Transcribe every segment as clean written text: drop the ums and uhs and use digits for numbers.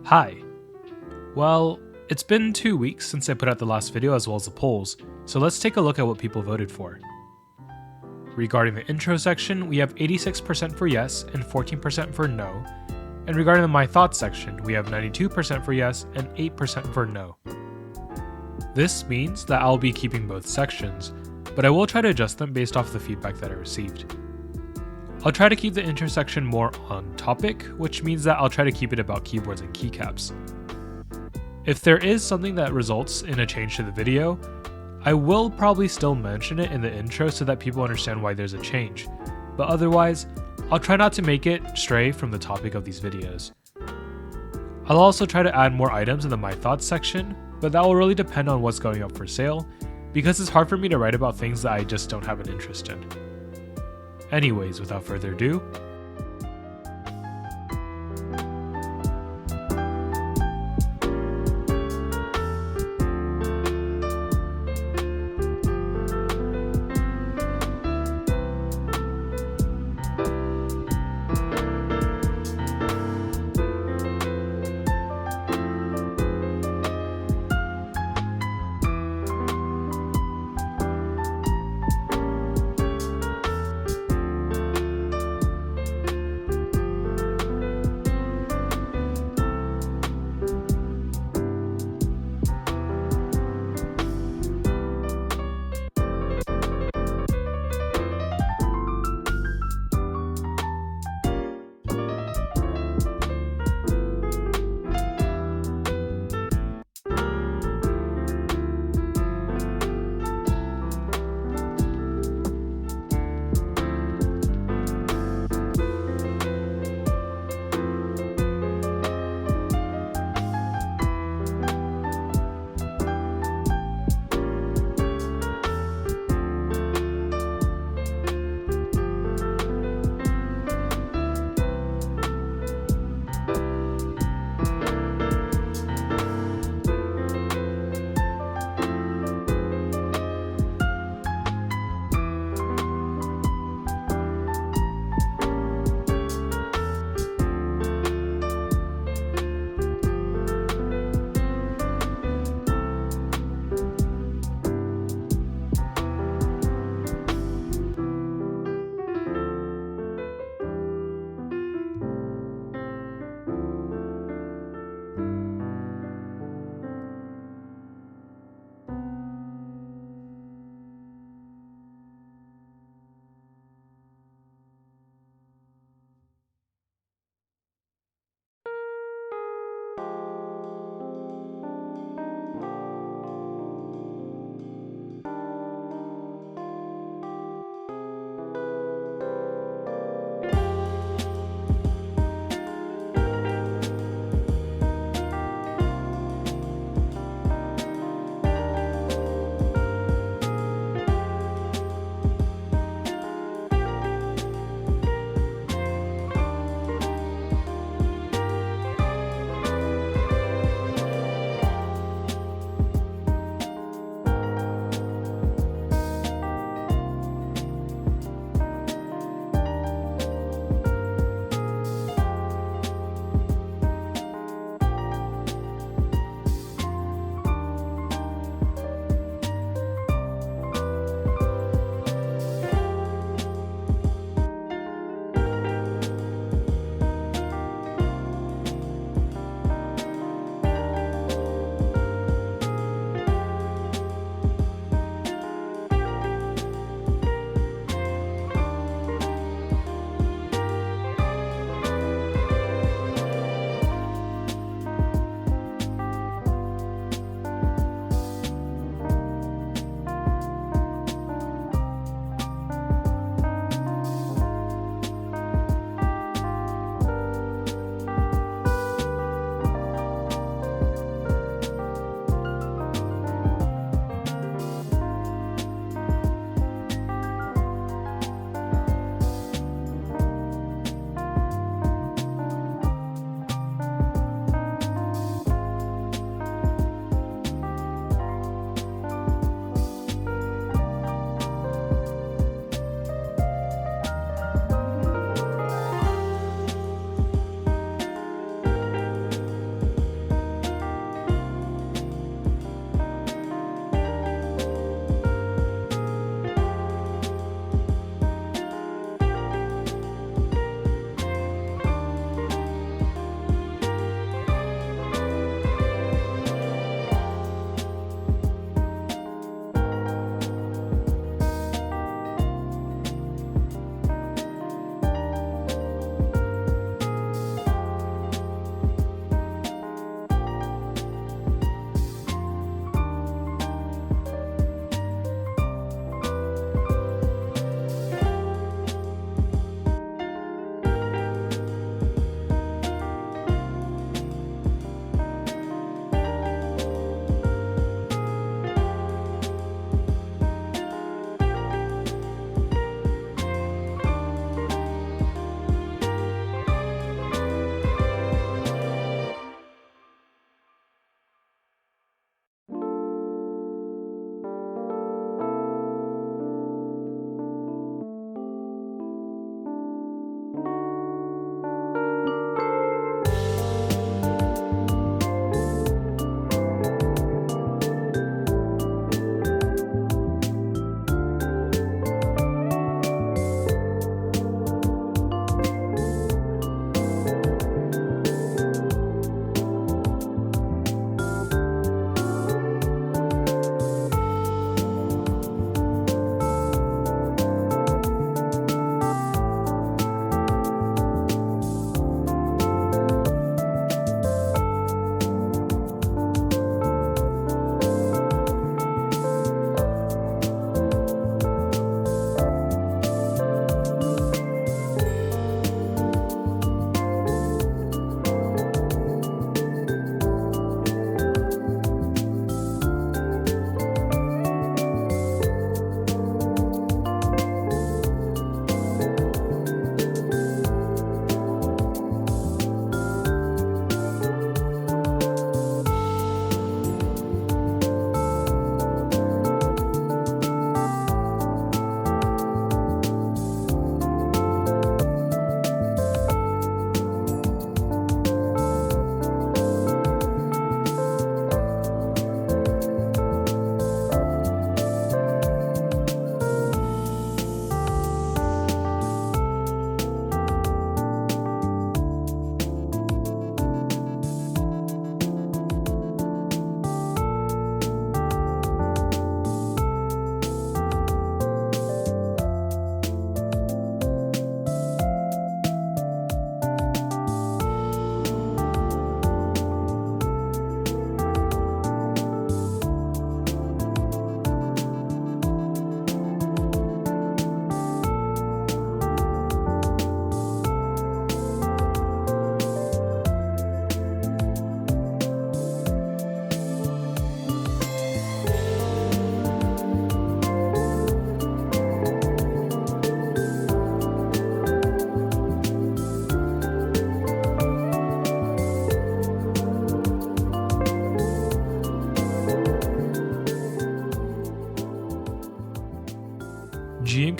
Hi. Well, it's been 2 weeks since I put out the last video as well as the polls, so let's take a look at what people voted for. Regarding the intro section, we have 86% for yes and 14% for no, and regarding the my thoughts section, we have 92% for yes and 8% for no. This means that I'll be keeping both sections, but I will try to adjust them based off the feedback that I received. I'll try to keep the intro section more on topic, which means that I'll try to keep it about keyboards and keycaps. If there is something that results in a change to the video, I will probably still mention it in the intro so that people understand why there's a change, but otherwise, I'll try not to make it stray from the topic of these videos. I'll also try to add more items in the My Thoughts section, but that will really depend on what's going up for sale, because it's hard for me to write about things that I just don't have an interest in. Anyways, without further ado,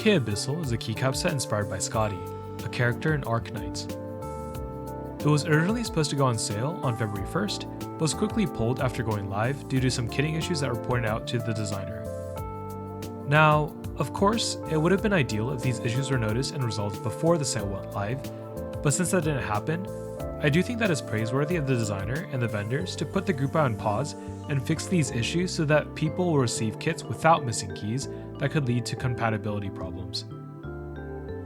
GMK Abyssal is a keycap set inspired by Scotty, a character in Arknights. It was originally supposed to go on sale on February 1st, but was quickly pulled after going live due to some kitting issues that were pointed out to the designer. Now, of course, it would have been ideal if these issues were noticed and resolved before the set went live, but since that didn't happen, I do think that it's praiseworthy of the designer and the vendors to put the group buy on pause and fix these issues so that people will receive kits without missing keys that could lead to compatibility problems.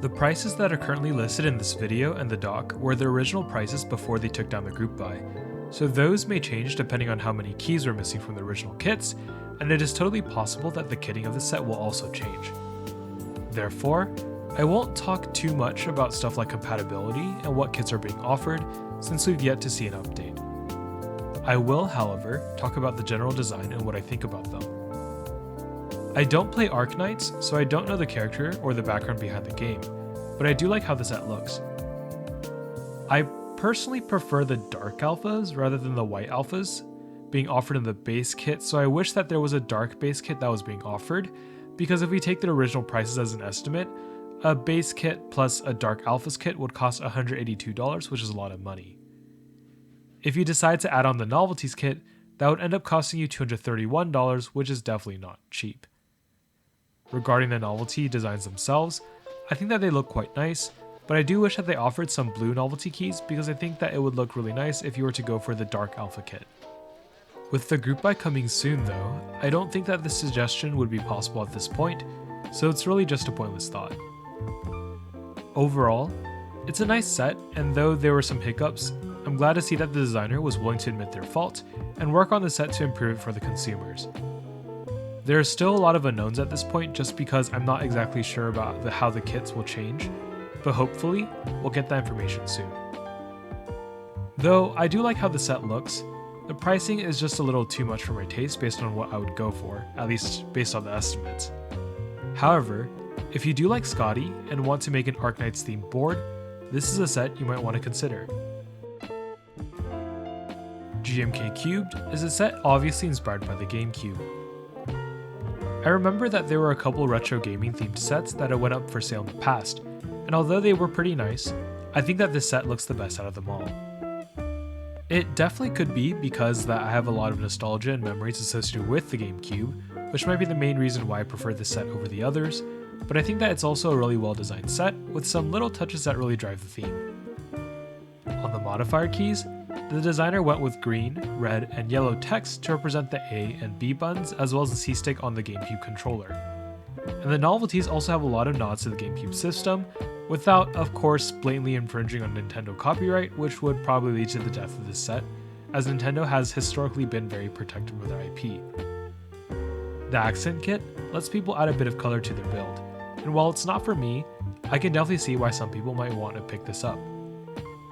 The prices that are currently listed in this video and the doc were the original prices before they took down the group buy, so those may change depending on how many keys were missing from the original kits, and it is totally possible that the kitting of the set will also change. Therefore, I won't talk too much about stuff like compatibility and what kits are being offered, since we've yet to see an update. I will, however, talk about the general design and what I think about them. I don't play Arknights, so I don't know the character or the background behind the game, but I do like how the set looks. I personally prefer the dark alphas rather than the white alphas being offered in the base kit, so I wish that there was a dark base kit that was being offered, because if we take the original prices as an estimate, a base kit plus a dark alphas kit would cost $182, which is a lot of money. If you decide to add on the novelties kit, that would end up costing you $231, which is definitely not cheap. Regarding the novelty designs themselves, I think that they look quite nice, but I do wish that they offered some blue novelty keys because I think that it would look really nice if you were to go for the dark alpha kit. With the group buy coming soon though, I don't think that this suggestion would be possible at this point, so it's really just a pointless thought. Overall, it's a nice set, and though there were some hiccups, I'm glad to see that the designer was willing to admit their fault and work on the set to improve it for the consumers. There are still a lot of unknowns at this point just because I'm not exactly sure about how the kits will change, but hopefully we'll get that information soon. Though I do like how the set looks, the pricing is just a little too much for my taste based on what I would go for, at least based on the estimates. However, if you do like Scotty and want to make an Arknights themed board, this is a set you might want to consider. GMK Cubed is a set obviously inspired by the GameCube. I remember that there were a couple retro gaming themed sets that had went up for sale in the past, and although they were pretty nice, I think that this set looks the best out of them all. It definitely could be because that I have a lot of nostalgia and memories associated with the GameCube, which might be the main reason why I prefer this set over the others, but I think that it's also a really well designed set with some little touches that really drive the theme. On the modifier keys, the designer went with green, red, and yellow text to represent the A and B buttons as well as the C stick on the GameCube controller. And the novelties also have a lot of nods to the GameCube system, without, of course, blatantly infringing on Nintendo copyright, which would probably lead to the death of this set, as Nintendo has historically been very protective of their IP. The accent kit lets people add a bit of color to their build, and while it's not for me, I can definitely see why some people might want to pick this up.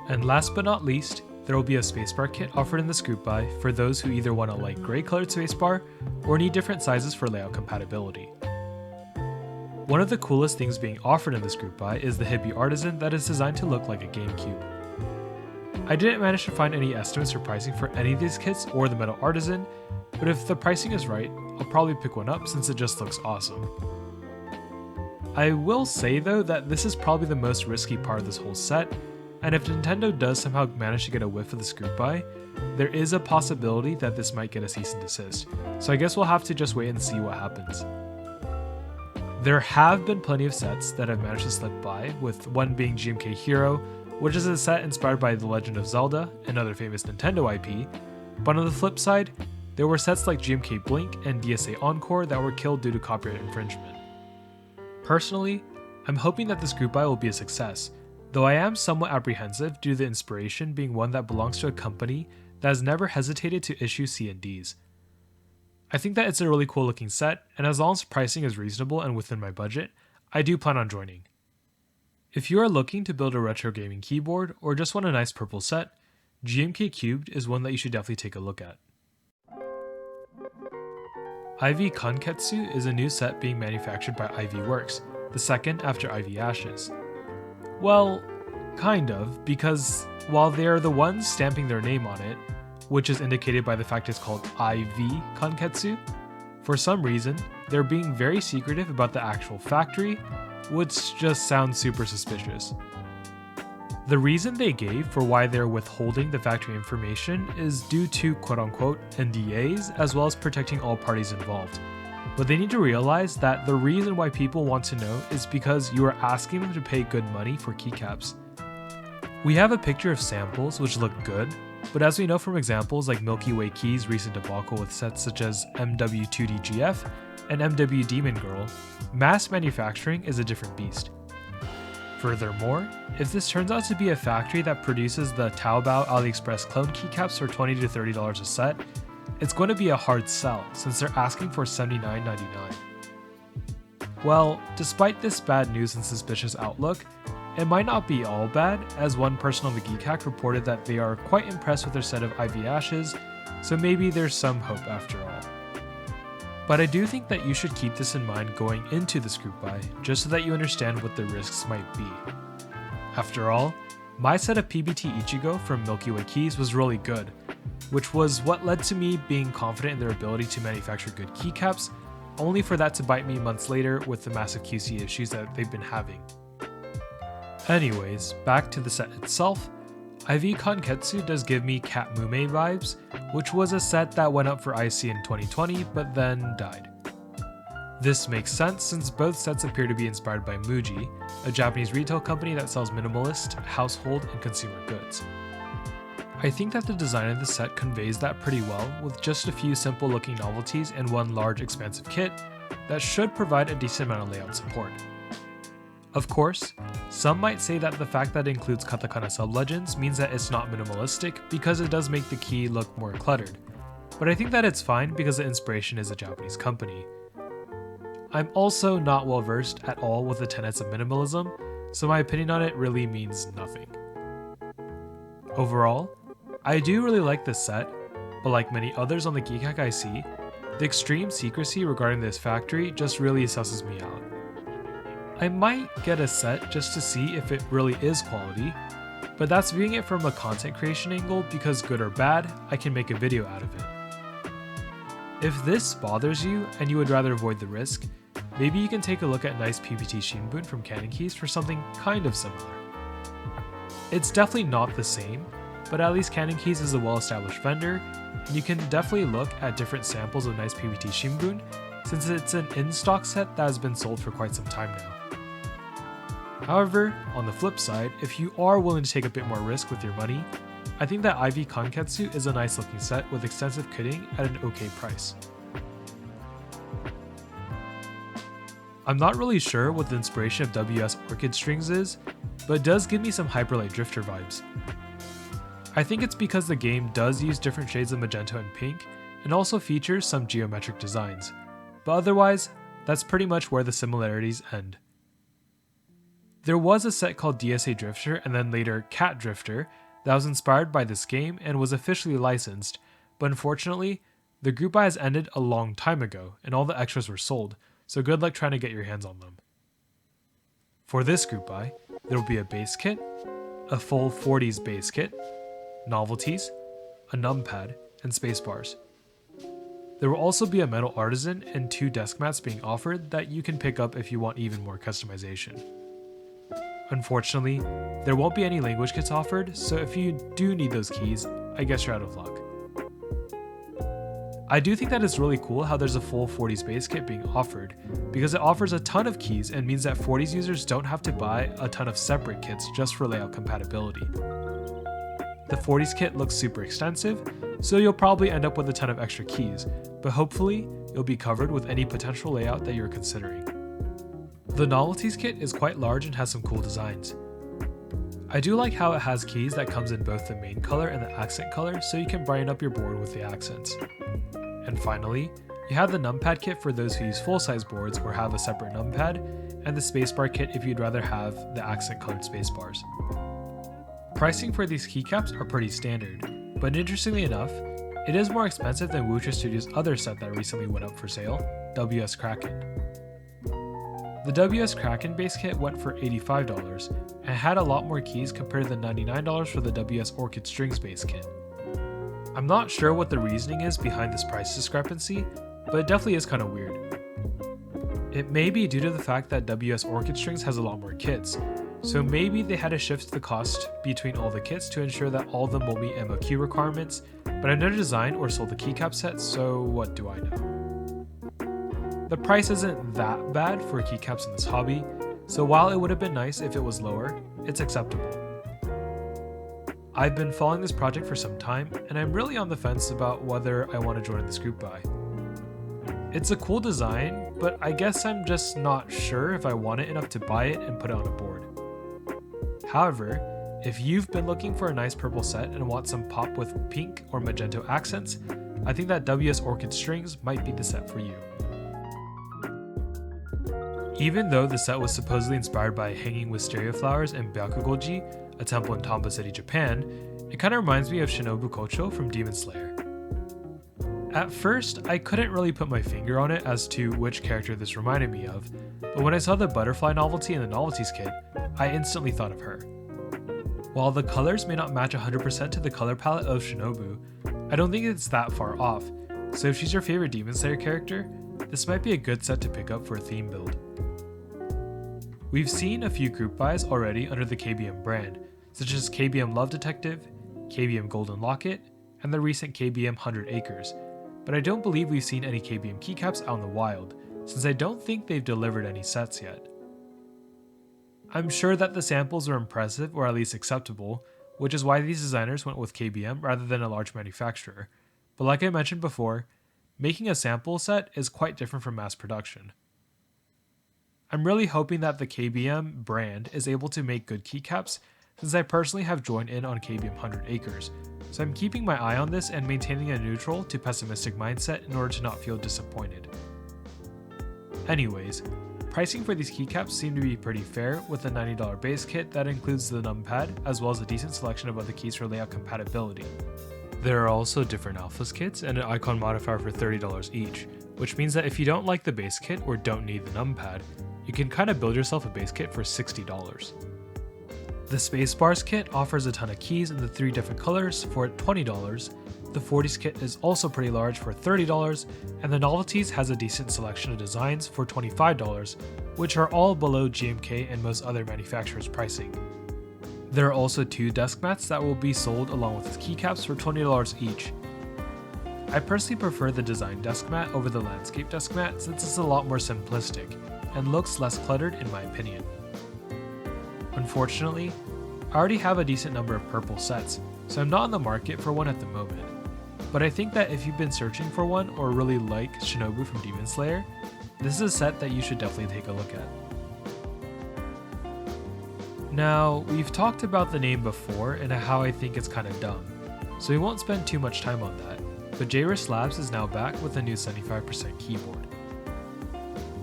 And last but not least, there will be a spacebar kit offered in this group buy for those who either want a light gray colored spacebar or need different sizes for layout compatibility. One of the coolest things being offered in this group buy is the Hippie Artisan that is designed to look like a GameCube. I didn't manage to find any estimates or pricing for any of these kits or the Metal Artisan, but if the pricing is right, I'll probably pick one up since it just looks awesome. I will say though that this is probably the most risky part of this whole set, and if Nintendo does somehow manage to get a whiff of this group buy, there is a possibility that this might get a cease and desist, so I guess we'll have to just wait and see what happens. There have been plenty of sets that have managed to slip by, with one being GMK Hero, which is a set inspired by The Legend of Zelda, another famous Nintendo IP, but on the flip side, there were sets like GMK Blink and DSA Encore that were killed due to copyright infringement. Personally, I'm hoping that this group buy will be a success, though I am somewhat apprehensive due to the inspiration being one that belongs to a company that has never hesitated to issue C&Ds. I think that it's a really cool looking set, and as long as pricing is reasonable and within my budget, I do plan on joining. If you are looking to build a retro gaming keyboard or just want a nice purple set, GMK Cubed is one that you should definitely take a look at. IV Kanketsu is a new set being manufactured by IV Works, the second after IV Ashes. Well, kind of, because while they are the ones stamping their name on it, which is indicated by the fact it's called IV Kanketsu, for some reason, they're being very secretive about the actual factory, which just sounds super suspicious. The reason they gave for why they're withholding the factory information is due to quote-unquote NDAs, as well as protecting all parties involved. But they need to realize that the reason why people want to know is because you are asking them to pay good money for keycaps. We have a picture of samples which look good, but as we know from examples like Milky Way Key's recent debacle with sets such as MW2DGF and MW Demon Girl, mass manufacturing is a different beast. Furthermore, if this turns out to be a factory that produces the Taobao AliExpress clone keycaps for $20 to $30 a set, it's going to be a hard sell since they're asking for $79.99. Well, despite this bad news and suspicious outlook, it might not be all bad, as one person on the Geek Hack reported that they are quite impressed with their set of IV Ashes, so maybe there's some hope after all. But I do think that you should keep this in mind going into this group buy, just so that you understand what the risks might be. After all, my set of PBT Ichigo from Milky Way Keys was really good, which was what led to me being confident in their ability to manufacture good keycaps, only for that to bite me months later with the massive QC issues that they've been having. Anyways, back to the set itself, IV Kanketsu does give me Cat Mume vibes, which was a set that went up for IC in 2020 but then died. This makes sense since both sets appear to be inspired by Muji, a Japanese retail company that sells minimalist, household, and consumer goods. I think that the design of the set conveys that pretty well, with just a few simple looking novelties and one large expansive kit that should provide a decent amount of layout support. Of course, some might say that the fact that it includes katakana sub-legends means that it's not minimalistic because it does make the key look more cluttered, but I think that it's fine because the inspiration is a Japanese company. I'm also not well versed at all with the tenets of minimalism, so my opinion on it really means nothing. Overall, I do really like this set, but like many others on the Geek Hack I see, the extreme secrecy regarding this factory just really susses me out. I might get a set just to see if it really is quality, but that's viewing it from a content creation angle because good or bad, I can make a video out of it. If this bothers you and you would rather avoid the risk, maybe you can take a look at nice PBT Shinbun from Canon Keys for something kind of similar. It's definitely not the same, but at least Canon Keys is a well-established vendor, and you can definitely look at different samples of nice PBT Shinbun since it's an in-stock set that has been sold for quite some time now. However, on the flip side, if you are willing to take a bit more risk with your money, I think that IV Kanketsu is a nice looking set with extensive kitting at an okay price. I'm not really sure what the inspiration of WS Orchid Strings is, but it does give me some Hyperlight Drifter vibes. I think it's because the game does use different shades of magenta and pink, and also features some geometric designs, but otherwise, that's pretty much where the similarities end. There was a set called DSA Drifter and then later Cat Drifter that was inspired by this game and was officially licensed, but unfortunately, the group buy has ended a long time ago and all the extras were sold, so good luck trying to get your hands on them. For this group buy, there will be a base kit, a full 40s base kit, novelties, a numpad, and spacebars. There will also be a metal artisan and 2 Deskmats being offered that you can pick up if you want even more customization. Unfortunately, there won't be any language kits offered, so if you do need those keys, I guess you're out of luck. I do think that it's really cool how there's a full 40s base kit being offered, because it offers a ton of keys and means that 40s users don't have to buy a ton of separate kits just for layout compatibility. The 40s kit looks super extensive, so you'll probably end up with a ton of extra keys, but hopefully you'll be covered with any potential layout that you're considering. The novelties kit is quite large and has some cool designs. I do like how it has keys that comes in both the main color and the accent color so you can brighten up your board with the accents. And finally, you have the numpad kit for those who use full-size boards or have a separate numpad, and the spacebar kit if you'd rather have the accent-colored spacebars. Pricing for these keycaps are pretty standard, but interestingly enough, it is more expensive than Wucha Studios' other set that recently went up for sale, WS Kraken. The WS Kraken base kit went for $85 and had a lot more keys compared to the $99 for the WS Orchid Strings base kit. I'm not sure what the reasoning is behind this price discrepancy, but it definitely is kind of weird. It may be due to the fact that WS Orchid Strings has a lot more kits, so maybe they had to shift the cost between all the kits to ensure that all of them will meet MOQ requirements, but I've never designed or sold the Keycap set, so what do I know? The price isn't that bad for keycaps in this hobby, so while it would have been nice if it was lower, it's acceptable. I've been following this project for some time, and I'm really on the fence about whether I want to join this group buy. It's a cool design, but I guess I'm just not sure if I want it enough to buy it and put it on a board. However, if you've been looking for a nice purple set and want some pop with pink or magenta accents, I think that WS Orchid Strings might be the set for you. Even though the set was supposedly inspired by Hanging Wisteria Flowers and Byakugoji, a temple in Tamba City, Japan, it kinda reminds me of Shinobu Kocho from Demon Slayer. At first, I couldn't really put my finger on it as to which character this reminded me of, but when I saw the butterfly novelty in the novelties kit, I instantly thought of her. While the colors may not match 100% to the color palette of Shinobu, I don't think it's that far off, so if she's your favorite Demon Slayer character, this might be a good set to pick up for a theme build. We've seen a few group buys already under the KBM brand, such as KBM Love Detective, KBM Golden Locket, and the recent KBM 100 Acres, but I don't believe we've seen any KBM keycaps out in the wild, since I don't think they've delivered any sets yet. I'm sure that the samples are impressive or at least acceptable, which is why these designers went with KBM rather than a large manufacturer, but like I mentioned before, making a sample set is quite different from mass production. I'm really hoping that the KBM brand is able to make good keycaps, since I personally have joined in on KBM 100 Acres, so I'm keeping my eye on this and maintaining a neutral to pessimistic mindset in order to not feel disappointed. Anyways, pricing for these keycaps seem to be pretty fair, with a $90 base kit that includes the numpad as well as a decent selection of other keys for layout compatibility. There are also different alphas kits and an icon modifier for $30 each, which means that if you don't like the base kit or don't need the numpad, you can kinda build yourself a base kit for $60. The Spacebars kit offers a ton of keys in the 3 different colors for $20, the 40s kit is also pretty large for $30, and the Novelties has a decent selection of designs for $25, which are all below GMK and most other manufacturers' pricing. There are also 2 Deskmats that will be sold along with keycaps for $20 each. I personally prefer the design Deskmat over the landscape Deskmat since it's a lot more simplistic, and looks less cluttered in my opinion. Unfortunately, I already have a decent number of purple sets, so I'm not in the market for one at the moment, but I think that if you've been searching for one or really like Shinobu from Demon Slayer, this is a set that you should definitely take a look at. Now, we've talked about the name before and how I think it's kinda dumb, so we won't spend too much time on that, but Synth Labs is now back with a new 75% keyboard.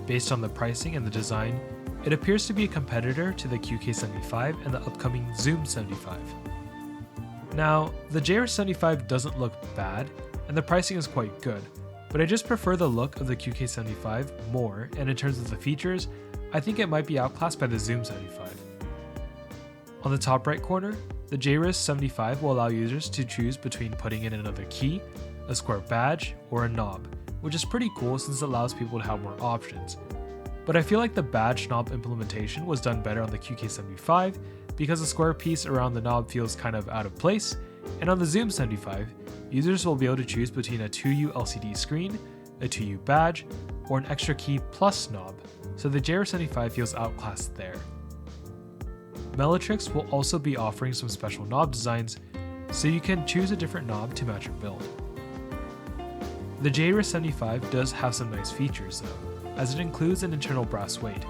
Based on the pricing and the design, it appears to be a competitor to the QK75 and the upcoming Zoom 75. Now, the JRS75 doesn't look bad, and the pricing is quite good, but I just prefer the look of the QK75 more, and in terms of the features, I think it might be outclassed by the Zoom 75. On the top right corner, the JRS75 will allow users to choose between putting in another key, a square badge, or a knob, which is pretty cool since it allows people to have more options. But I feel like the badge knob implementation was done better on the QK75 because the square piece around the knob feels kind of out of place, and on the Zoom 75, users will be able to choose between a 2U LCD screen, a 2U badge, or an extra key plus knob, so the JR75 feels outclassed there. Melotrix will also be offering some special knob designs, so you can choose a different knob to match your build. The JR75 does have some nice features though, as it includes an internal brass weight.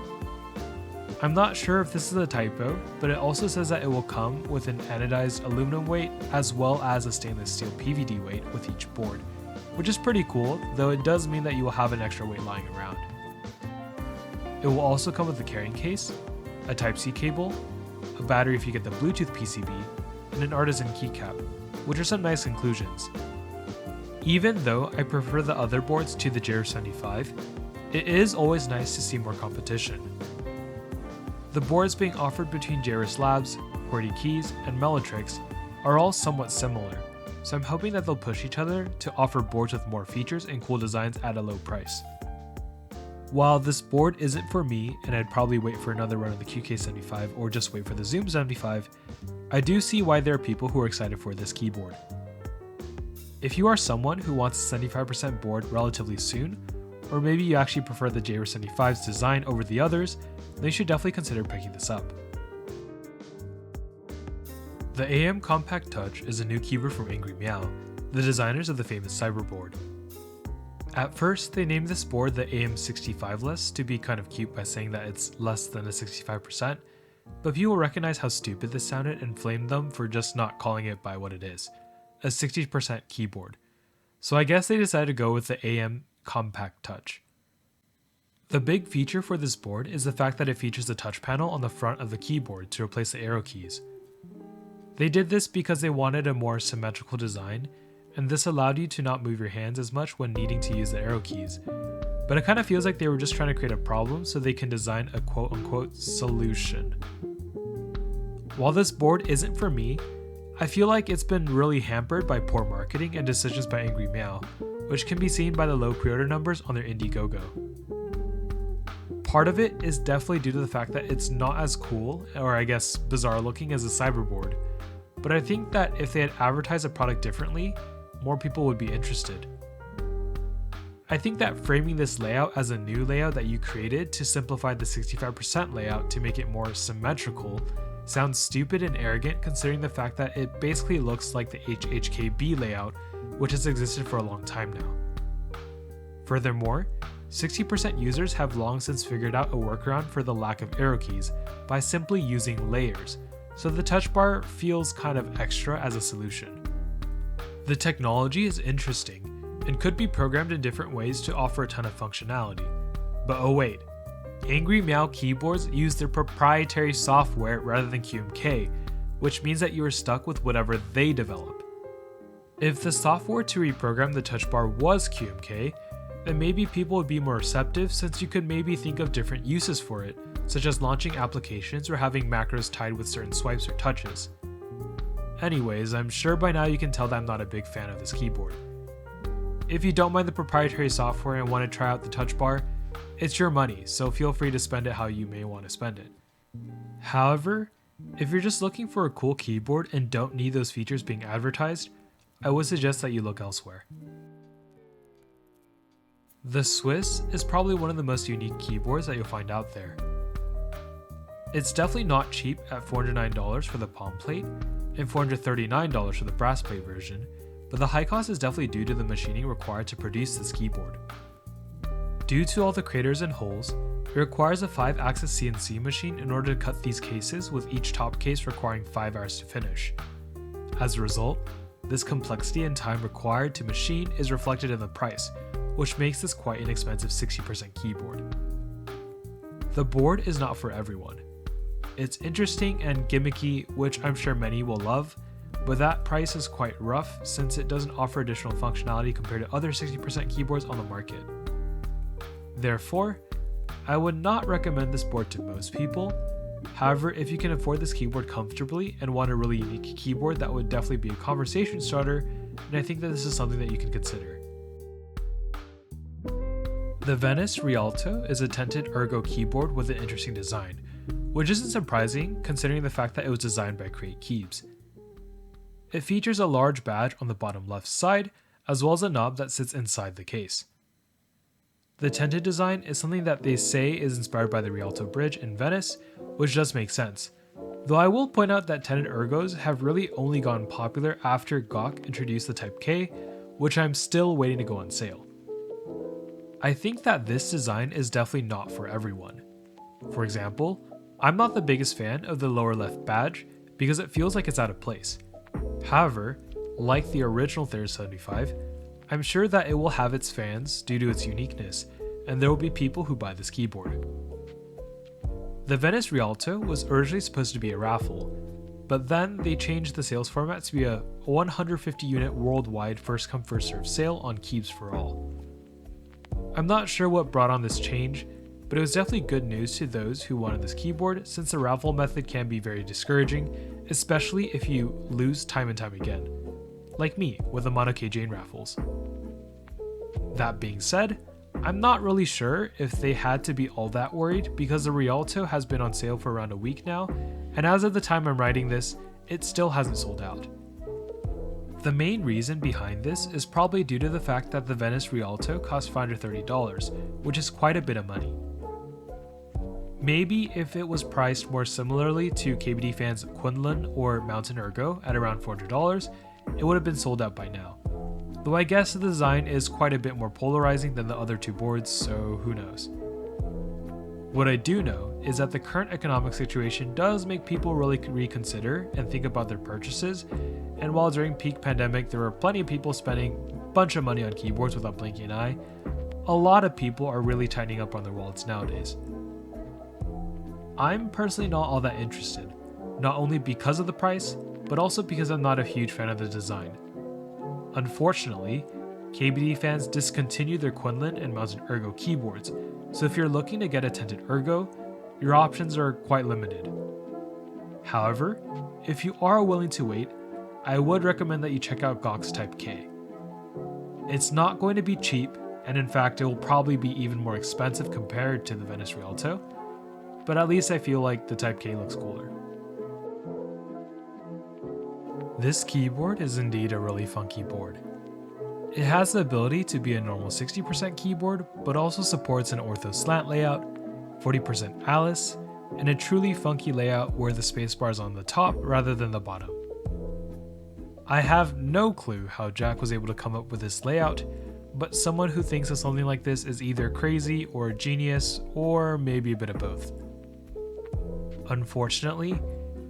I'm not sure if this is a typo, but it also says that it will come with an anodized aluminum weight as well as a stainless steel PVD weight with each board, which is pretty cool, though it does mean that you will have an extra weight lying around. It will also come with a carrying case, a Type-C cable, a battery if you get the Bluetooth PCB, and an artisan keycap, which are some nice inclusions. Even though I prefer the other boards to the JR75, it is always nice to see more competition. The boards being offered between Synth Labs, QWERTY Keys, and Melotrix are all somewhat similar, so I'm hoping that they'll push each other to offer boards with more features and cool designs at a low price. While this board isn't for me, and I'd probably wait for another run of the QK75 or just wait for the Zoom 75, I do see why there are people who are excited for this keyboard. If you are someone who wants a 75% board relatively soon, or maybe you actually prefer the JR75's design over the others, then you should definitely consider picking this up. The AM Compact Touch is a new keyboard from Angry Meow, the designers of the famous Cyberboard. At first, they named this board the AM65less to be kind of cute by saying that it's less than a 65%, but people recognize how stupid this sounded and flamed them for just not calling it by what it is, a 60% keyboard. So I guess they decided to go with the AM Compact Touch. The big feature for this board is the fact that it features a touch panel on the front of the keyboard to replace the arrow keys. They did this because they wanted a more symmetrical design, and this allowed you to not move your hands as much when needing to use the arrow keys. But it kind of feels like they were just trying to create a problem so they can design a quote-unquote solution. While this board isn't for me, I feel like it's been really hampered by poor marketing and decisions by Angry Meow, which can be seen by the low pre-order numbers on their Indiegogo. Part of it is definitely due to the fact that it's not as cool, or I guess bizarre looking as a Cyberboard, but I think that if they had advertised the product differently, more people would be interested. I think that framing this layout as a new layout that you created to simplify the 65% layout to make it more symmetrical sounds stupid and arrogant considering the fact that it basically looks like the HHKB layout, which has existed for a long time now. Furthermore, 60% users have long since figured out a workaround for the lack of arrow keys by simply using layers, so the touch bar feels kind of extra as a solution. The technology is interesting and could be programmed in different ways to offer a ton of functionality. But oh wait, Angry Meow keyboards use their proprietary software rather than QMK, which means that you are stuck with whatever they develop. If the software to reprogram the touch bar was QMK, then maybe people would be more receptive since you could maybe think of different uses for it, such as launching applications or having macros tied with certain swipes or touches. Anyways, I'm sure by now you can tell that I'm not a big fan of this keyboard. If you don't mind the proprietary software and want to try out the touch bar, it's your money, so feel free to spend it how you may want to spend it. However, if you're just looking for a cool keyboard and don't need those features being advertised, I would suggest that you look elsewhere. The Swiss is probably one of the most unique keyboards that you'll find out there. It's definitely not cheap at $409 for the palm plate and $439 for the brass plate version, but the high cost is definitely due to the machining required to produce this keyboard. Due to all the craters and holes, it requires a 5-axis CNC machine in order to cut these cases, with each top case requiring 5 hours to finish. As a result, this complexity and time required to machine is reflected in the price, which makes this quite an expensive 60% keyboard. The board is not for everyone. It's interesting and gimmicky, which I'm sure many will love, but that price is quite rough since it doesn't offer additional functionality compared to other 60% keyboards on the market. Therefore, I would not recommend this board to most people. However, if you can afford this keyboard comfortably and want a really unique keyboard that would definitely be a conversation starter, then I think that this is something that you can consider. The Venice Rialto is a tinted ergo keyboard with an interesting design, which isn't surprising considering the fact that it was designed by Create Keys. It features a large badge on the bottom left side, as well as a knob that sits inside the case. The tinted design is something that they say is inspired by the Rialto Bridge in Venice, which does make sense, though I will point out that tinted ergos have really only gone popular after GOK introduced the Type K, which I'm still waiting to go on sale. I think that this design is definitely not for everyone. For example, I'm not the biggest fan of the lower left badge because it feels like it's out of place. However, like the original 3075, I'm sure that it will have its fans due to its uniqueness, and there will be people who buy this keyboard. The Venice Rialto was originally supposed to be a raffle, but then they changed the sales format to be a 150 unit worldwide first come first served sale on Keeps for All. I'm not sure what brought on this change, but it was definitely good news to those who wanted this keyboard since the raffle method can be very discouraging, especially if you lose time and time again, like me with the Mono K Jane raffles. That being said, I'm not really sure if they had to be all that worried because the Rialto has been on sale for around a week now, and as of the time I'm writing this, it still hasn't sold out. The main reason behind this is probably due to the fact that the Venice Rialto costs $530, which is quite a bit of money. Maybe if it was priced more similarly to KBD Fan's Quinlan or Mountain Ergo at around $400, it would have been sold out by now. Though I guess the design is quite a bit more polarizing than the other two boards, so who knows. What I do know is that the current economic situation does make people really reconsider and think about their purchases, and while during peak pandemic there were plenty of people spending a bunch of money on keyboards without blinking an eye, a lot of people are really tightening up on their wallets nowadays. I'm personally not all that interested, not only because of the price, but also because I'm not a huge fan of the design. Unfortunately, KBD fans discontinued their Quinlan and Mountain Ergo keyboards, so if you're looking to get a tinted Ergo, your options are quite limited. However, if you are willing to wait, I would recommend that you check out GOX Type K. It's not going to be cheap, and in fact it will probably be even more expensive compared to the Venice Rialto, but at least I feel like the Type K looks cooler. This keyboard is indeed a really funky board. It has the ability to be a normal 60% keyboard, but also supports an ortho slant layout, 40% Alice, and a truly funky layout where the spacebar is on the top rather than the bottom. I have no clue how Jack was able to come up with this layout, but someone who thinks of something like this is either crazy or a genius, or maybe a bit of both. Unfortunately,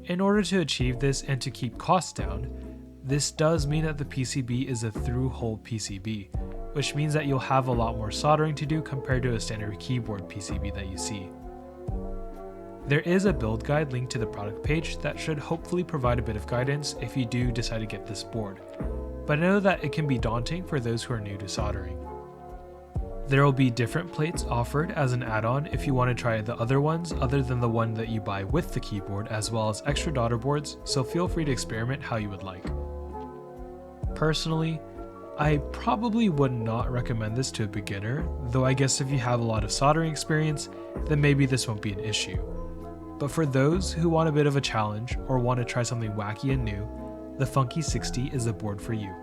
in order to achieve this and to keep costs down, this does mean that the PCB is a through-hole PCB, which means that you'll have a lot more soldering to do compared to a standard keyboard PCB that you see. There is a build guide linked to the product page that should hopefully provide a bit of guidance if you do decide to get this board, but I know that it can be daunting for those who are new to soldering. There will be different plates offered as an add-on if you want to try the other ones other than the one that you buy with the keyboard, as well as extra daughter boards, so feel free to experiment how you would like. Personally, I probably would not recommend this to a beginner, though I guess if you have a lot of soldering experience, then maybe this won't be an issue. But for those who want a bit of a challenge or want to try something wacky and new, the Funky 60 is the board for you.